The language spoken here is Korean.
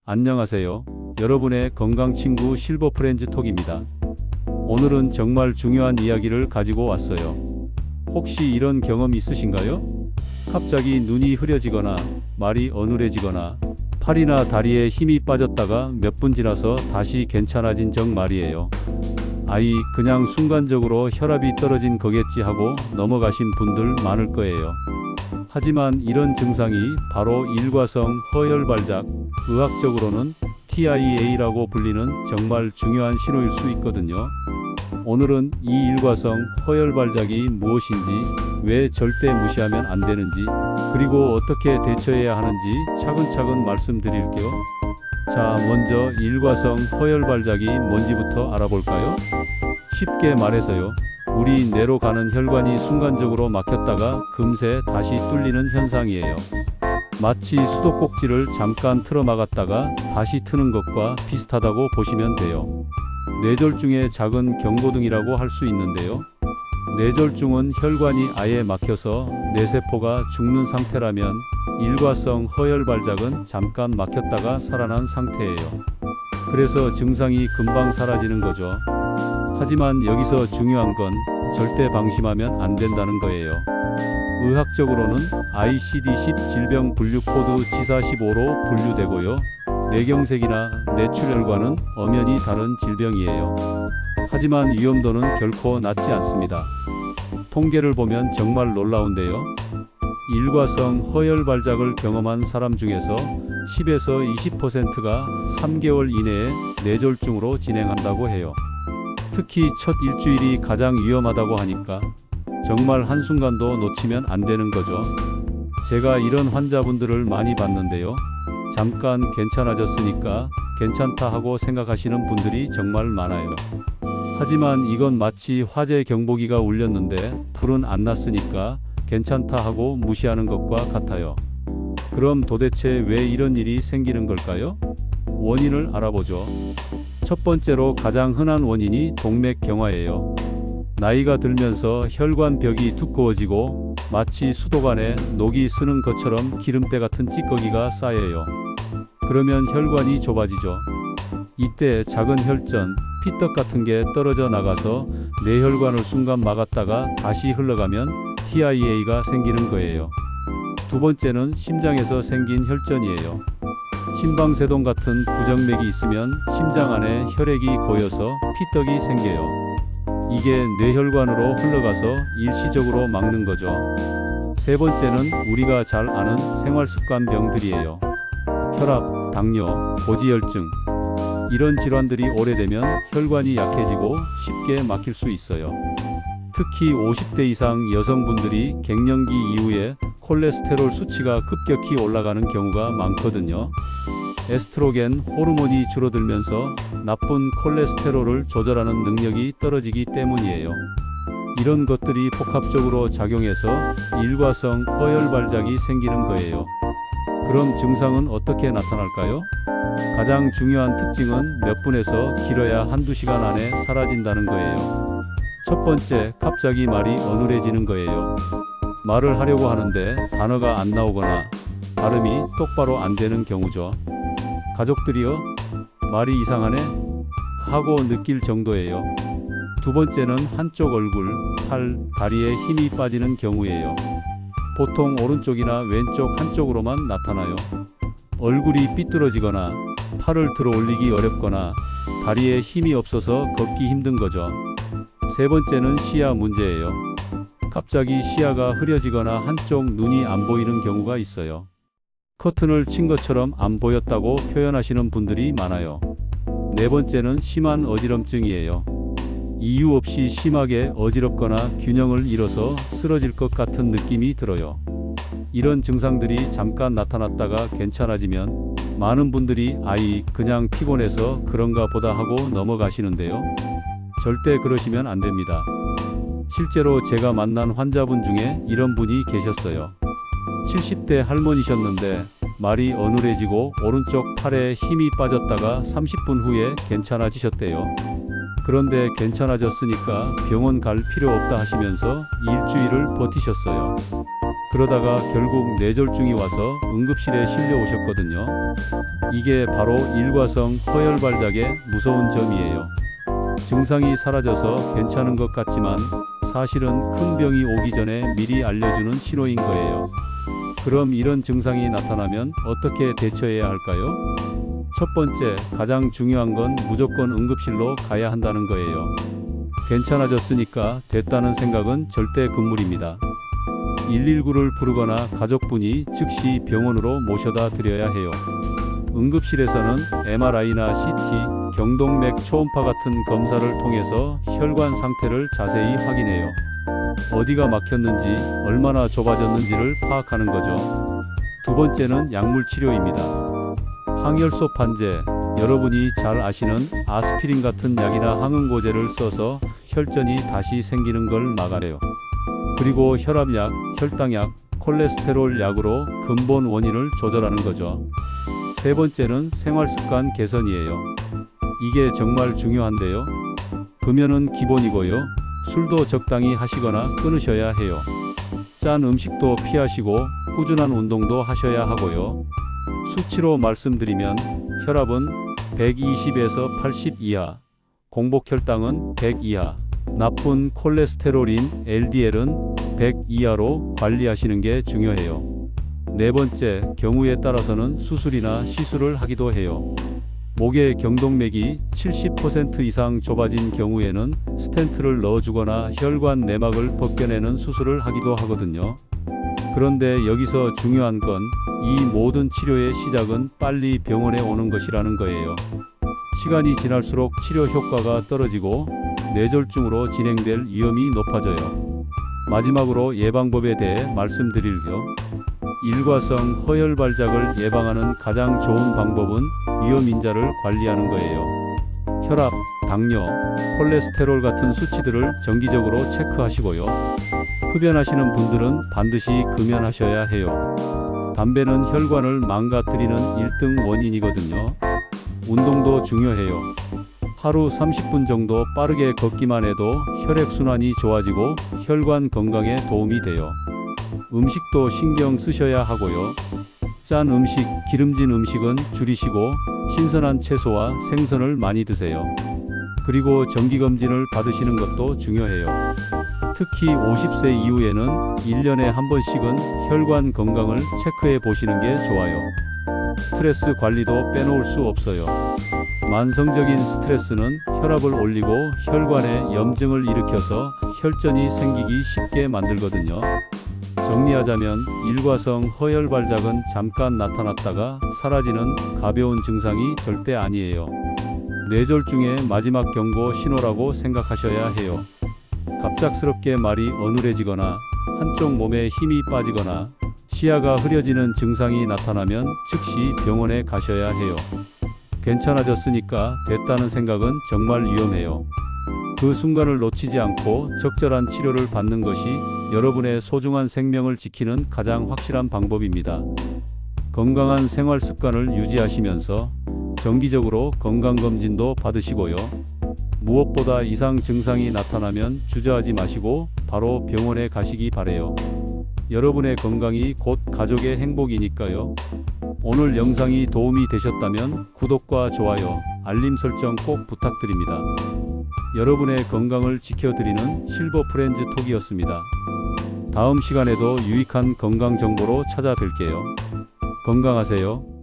안녕하세요. 여러분의 건강친구 실버프렌즈톡입니다. 오늘은 정말 중요한 이야기를 가지고 왔어요. 혹시 이런 경험 있으신가요? 갑자기 눈이 흐려지거나 말이 어눌해지거나 팔이나 다리에 힘이 빠졌다가 몇 분 지나서 다시 괜찮아진 적 말이에요. 그냥 순간적으로 혈압이 떨어진 거겠지 하고 넘어가신 분들 많을 거예요. 하지만 이런 증상이 바로 일과성 허혈발작, 의학적으로는 TIA라고 불리는 정말 중요한 신호일 수 있거든요. 오늘은 이 일과성 허혈발작이 무엇인지, 왜 절대 무시하면 안 되는지, 그리고 어떻게 대처해야 하는지 차근차근 말씀드릴게요. 자, 먼저 일과성 허혈발작이 뭔지부터 알아볼까요? 쉽게 말해서요, 우리 뇌로 가는 혈관이 순간적으로 막혔다가 금세 다시 뚫리는 현상이에요. 마치 수도꼭지를 잠깐 틀어 막았다가 다시 트는 것과 비슷하다고 보시면 돼요. 뇌졸중의 작은 경고등이라고 할 수 있는데요. 뇌졸중은 혈관이 아예 막혀서 뇌세포가 죽는 상태라면, 일과성 허혈발작은 잠깐 막혔다가 살아난 상태예요. 그래서 증상이 금방 사라지는 거죠. 하지만 여기서 중요한 건 절대 방심하면 안 된다는 거예요. 의학적으로는 ICD-10 질병 분류 코드 G45로 분류되고요. 뇌경색이나 뇌출혈과는 엄연히 다른 질병이에요. 하지만 위험도는 결코 낮지 않습니다. 통계를 보면 정말 놀라운데요. 일과성 허혈발작을 경험한 사람 중에서 10에서 20%가 3개월 이내에 뇌졸중으로 진행한다고 해요. 특히 첫 일주일이 가장 위험하다고 하니까 정말 한순간도 놓치면 안 되는 거죠. 제가 이런 환자분들을 많이 봤는데요. 잠깐 괜찮아졌으니까 괜찮다 하고 생각하시는 분들이 정말 많아요. 하지만 이건 마치 화재 경보기가 울렸는데 불은 안 났으니까 괜찮다 하고 무시하는 것과 같아요. 그럼 도대체 왜 이런 일이 생기는 걸까요? 원인을 알아보죠. 첫 번째로 가장 흔한 원인이 동맥경화예요. 나이가 들면서 혈관벽이 두꺼워지고 마치 수도관에 녹이 스는 것처럼 기름때 같은 찌꺼기가 쌓여요. 그러면 혈관이 좁아지죠. 이때 작은 혈전, 피떡 같은 게 떨어져 나가서 뇌혈관을 순간 막았다가 다시 흘러가면 TIA가 생기는 거예요. 두 번째는 심장에서 생긴 혈전이에요. 심방세동 같은 부정맥이 있으면 심장 안에 혈액이 고여서 피떡이 생겨요. 이게 뇌혈관으로 흘러가서 일시적으로 막는 거죠. 세 번째는 우리가 잘 아는 생활습관병들이에요. 혈압, 당뇨, 고지혈증. 이런 질환들이 오래되면 혈관이 약해지고 쉽게 막힐 수 있어요. 특히 50대 이상 여성분들이 갱년기 이후에 콜레스테롤 수치가 급격히 올라가는 경우가 많거든요. 에스트로겐 호르몬이 줄어들면서 나쁜 콜레스테롤을 조절하는 능력이 떨어지기 때문이에요. 이런 것들이 복합적으로 작용해서 일과성 허혈발작이 생기는 거예요. 그럼 증상은 어떻게 나타날까요? 가장 중요한 특징은 몇 분에서 길어야 한두 시간 안에 사라진다는 거예요. 첫 번째, 갑자기 말이 어눌해지는 거예요. 말을 하려고 하는데 단어가 안 나오거나 발음이 똑바로 안 되는 경우죠. 가족들이요? 말이 이상하네? 하고 느낄 정도예요. 두 번째는 한쪽 얼굴, 팔, 다리에 힘이 빠지는 경우예요. 보통 오른쪽이나 왼쪽 한쪽으로만 나타나요. 얼굴이 삐뚤어지거나 팔을 들어 올리기 어렵거나 다리에 힘이 없어서 걷기 힘든 거죠. 세 번째는 시야 문제예요. 갑자기 시야가 흐려지거나 한쪽 눈이 안 보이는 경우가 있어요. 커튼을 친 것처럼 안 보였다고 표현하시는 분들이 많아요. 네 번째는 심한 어지럼증이에요. 이유 없이 심하게 어지럽거나 균형을 잃어서 쓰러질 것 같은 느낌이 들어요. 이런 증상들이 잠깐 나타났다가 괜찮아지면 많은 분들이 그냥 피곤해서 그런가 보다 하고 넘어가시는데요. 절대 그러시면 안 됩니다. 실제로 제가 만난 환자분 중에 이런 분이 계셨어요. 70대 할머니셨는데 말이 어눌해지고 오른쪽 팔에 힘이 빠졌다가 30분 후에 괜찮아지셨대요. 그런데 괜찮아졌으니까 병원 갈 필요 없다 하시면서 일주일을 버티셨어요. 그러다가 결국 뇌졸중이 와서 응급실에 실려오셨거든요. 이게 바로 일과성 허혈발작의 무서운 점이에요. 증상이 사라져서 괜찮은 것 같지만 사실은 큰 병이 오기 전에 미리 알려주는 신호인 거예요. 그럼 이런 증상이 나타나면 어떻게 대처해야 할까요? 첫 번째, 가장 중요한 건 무조건 응급실로 가야 한다는 거예요. 괜찮아졌으니까 됐다는 생각은 절대 금물입니다. 119를 부르거나 가족분이 즉시 병원으로 모셔다 드려야 해요. 응급실에서는 MRI나 CT, 경동맥 초음파 같은 검사를 통해서 혈관 상태를 자세히 확인해요. 어디가 막혔는지, 얼마나 좁아졌는지를 파악하는 거죠. 두 번째는 약물 치료입니다. 항열소 판제, 여러분이 잘 아시는 아스피린 같은 약이나 항응고제를 써서 혈전이 다시 생기는 걸 막아내요. 그리고 혈압약, 혈당약, 콜레스테롤 약으로 근본 원인을 조절하는 거죠. 세 번째는 생활습관 개선이에요. 이게 정말 중요한데요. 금연은 기본이고요. 술도 적당히 하시거나 끊으셔야 해요. 짠 음식도 피하시고 꾸준한 운동도 하셔야 하고요. 수치로 말씀드리면 혈압은 120에서 80 이하, 공복혈당은 100 이하, 나쁜 콜레스테롤인 LDL은 100 이하로 관리하시는 게 중요해요. 네 번째, 경우에 따라서는 수술이나 시술을 하기도 해요. 목의 경동맥이 70% 이상 좁아진 경우에는 스텐트를 넣어주거나 혈관 내막을 벗겨내는 수술을 하기도 하거든요. 그런데 여기서 중요한 건 이 모든 치료의 시작은 빨리 병원에 오는 것이라는 거예요. 시간이 지날수록 치료 효과가 떨어지고 뇌졸중으로 진행될 위험이 높아져요. 마지막으로 예방법에 대해 말씀드릴게요. 일과성 허혈발작을 예방하는 가장 좋은 방법은 위험인자를 관리하는 거예요. 혈압, 당뇨, 콜레스테롤 같은 수치들을 정기적으로 체크하시고요. 흡연하시는 분들은 반드시 금연하셔야 해요. 담배는 혈관을 망가뜨리는 1등 원인이거든요. 운동도 중요해요. 하루 30분 정도 빠르게 걷기만 해도 혈액순환이 좋아지고 혈관 건강에 도움이 돼요. 음식도 신경 쓰셔야 하고요. 짠 음식, 기름진 음식은 줄이시고 신선한 채소와 생선을 많이 드세요. 그리고 정기검진을 받으시는 것도 중요해요. 특히 50세 이후에는 1년에 한 번씩은 혈관 건강을 체크해 보시는 게 좋아요. 스트레스 관리도 빼놓을 수 없어요. 만성적인 스트레스는 혈압을 올리고 혈관에 염증을 일으켜서 혈전이 생기기 쉽게 만들거든요. 정리하자면 일과성 허혈발작은 잠깐 나타났다가 사라지는 가벼운 증상이 절대 아니에요. 뇌졸중의 마지막 경고 신호라고 생각하셔야 해요. 갑작스럽게 말이 어눌해지거나 한쪽 몸에 힘이 빠지거나 시야가 흐려지는 증상이 나타나면 즉시 병원에 가셔야 해요. 괜찮아졌으니까 됐다는 생각은 정말 위험해요. 그 순간을 놓치지 않고 적절한 치료를 받는 것이 여러분의 소중한 생명을 지키는 가장 확실한 방법입니다. 건강한 생활 습관을 유지하시면서 정기적으로 건강검진도 받으시고요. 무엇보다 이상 증상이 나타나면 주저하지 마시고 바로 병원에 가시기 바래요. 여러분의 건강이 곧 가족의 행복이니까요. 오늘 영상이 도움이 되셨다면 구독과 좋아요, 알림 설정 꼭 부탁드립니다. 여러분의 건강을 지켜드리는 실버 프렌즈 톡이었습니다. 다음 시간에도 유익한 건강 정보로 찾아뵐게요. 건강하세요.